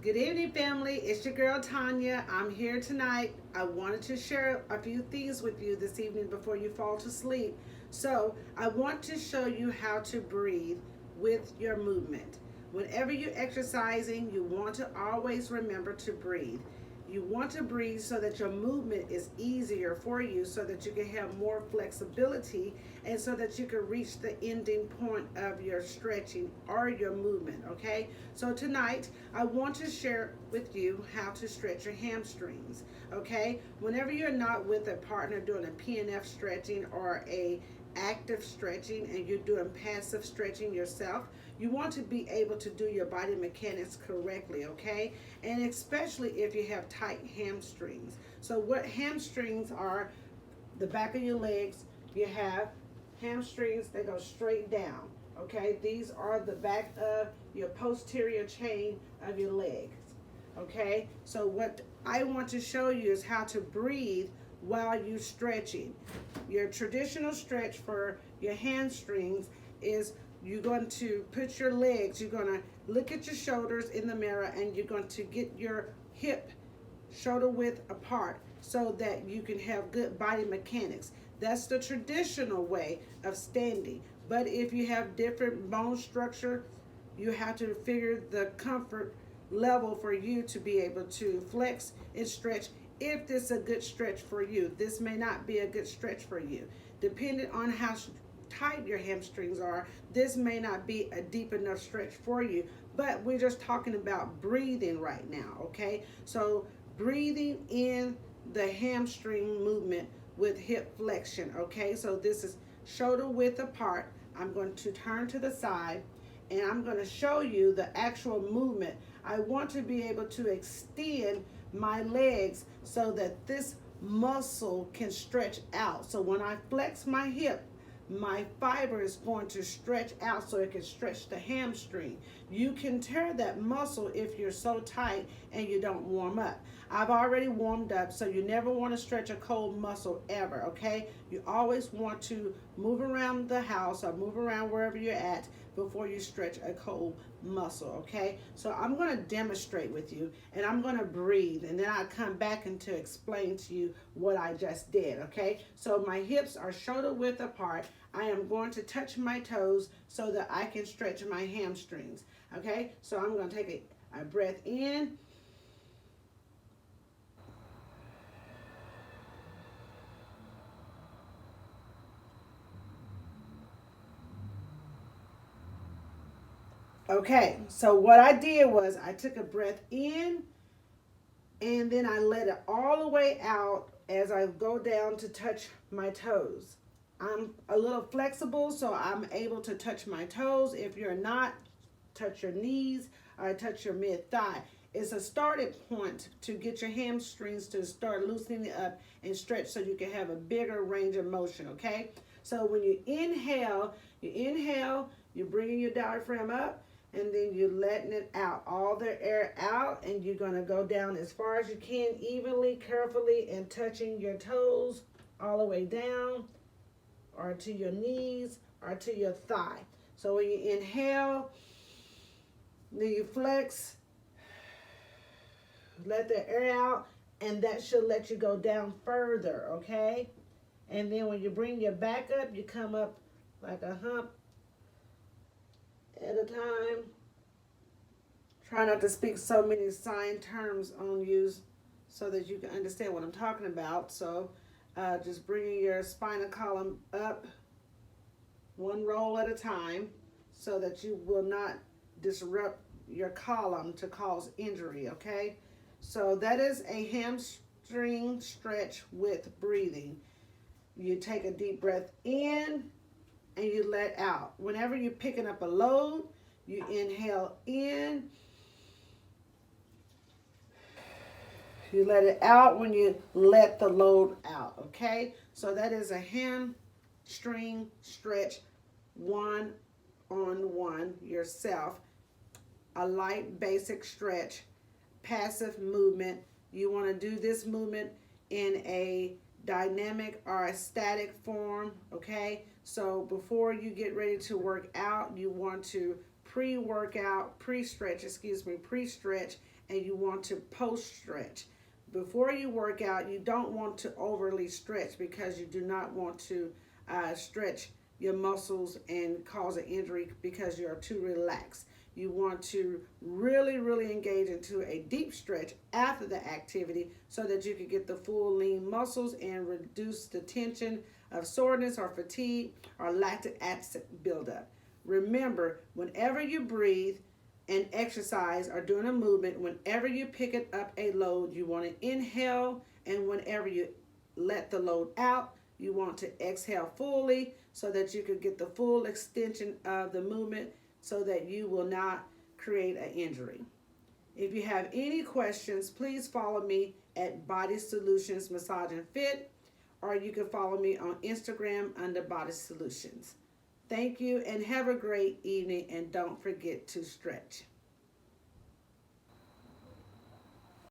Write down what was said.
Good evening, family. It's your girl Tanya. I'm here tonight. I wanted to share a few things with you this evening before you fall to sleep. So, I want to show you how to breathe with your movement. Whenever you're exercising, you want to always remember to breathe. You want to breathe so that your movement is easier for you, so that you can have more flexibility and so that you can reach the ending point of your stretching or your movement. Okay, so tonight I want to share with you how to stretch your hamstrings. Okay, whenever you're not with a partner doing a PNF stretching or a active stretching and you're doing passive stretching yourself, you want to be able to do your body mechanics correctly, okay? And especially if you have tight hamstrings. So what hamstrings are, the back of your legs, you have hamstrings that go straight down, okay? These are the back of your posterior chain of your legs, okay? So what I want to show you is how to breathe while you're stretching. Your traditional stretch for your hamstrings is you're going to put your legs, you're going to look at your shoulders in the mirror, and you're going to get your hip shoulder width apart so that you can have good body mechanics. That's the traditional way of standing. But if you have different bone structure, you have to figure the comfort level for you to be able to flex and stretch. If this is a good stretch for you, this may not be a good stretch for you. Depending on how tight your hamstrings are, this may not be a deep enough stretch for you. But we're just talking about breathing right now, okay? So breathing in the hamstring movement with hip flexion, okay? So this is shoulder width apart. I'm going to turn to the side and I'm going to show you the actual movement. I want to be able to extend my legs so that this muscle can stretch out. So when I flex my hip, my fiber is going to stretch out so it can stretch the hamstring. You can tear that muscle if you're so tight and you don't warm up. I've already warmed up, so you never want to stretch a cold muscle ever, okay? You always want to move around the house or move around wherever you're at before you stretch a cold muscle, okay? So I'm going to demonstrate with you, and I'm going to breathe, and then I'll come back and to explain to you what I just did, okay? So my hips are shoulder width apart. I am going to touch my toes so that I can stretch my hamstrings, okay? So I'm going to take a breath in. Okay, so what I did was I took a breath in and then I let it all the way out as I go down to touch my toes. I'm a little flexible, so I'm able to touch my toes. If you're not, touch your knees or touch your mid-thigh. It's a starting point to get your hamstrings to start loosening up and stretch so you can have a bigger range of motion, okay? So when you inhale, you're bringing your diaphragm up, and then you're letting it out, all the air out, and you're going to go down as far as you can, evenly, carefully, and touching your toes all the way down, or to your knees, or to your thigh. So when you inhale, then you flex, let the air out, and that should let you go down further, okay? And then when you bring your back up, you come up like a hump at a time. Try not to speak so many sign terms on you so that you can understand what I'm talking about. So just bringing your spinal column up one roll at a time so that you will not disrupt your column to cause injury, okay? So that is a hamstring stretch with breathing. You take a deep breath in and you let out. Whenever you're picking up a load, you inhale in, you let it out when you let the load out, okay? So that is a hamstring stretch, one-on-one yourself. A light basic stretch, passive movement. You want to do this movement in a dynamic or a static form, okay? So before you get ready to work out, you want to pre-stretch, and you want to post stretch. Before you work out, you don't want to overly stretch because you do not want to stretch your muscles and cause an injury because you're too relaxed. You want to really, really engage into a deep stretch after the activity so that you can get the full lean muscles and reduce the tension of soreness or fatigue or lactic acid buildup. Remember, whenever you breathe and exercise or doing a movement, whenever you pick it up a load, you want to inhale, and whenever you let the load out, you want to exhale fully so that you can get the full extension of the movement so that you will not create an injury. If you have any questions, please follow me at Body Solutions Massage and Fit, or you can follow me on Instagram under Body Solutions. Thank you and have a great evening, and don't forget to stretch.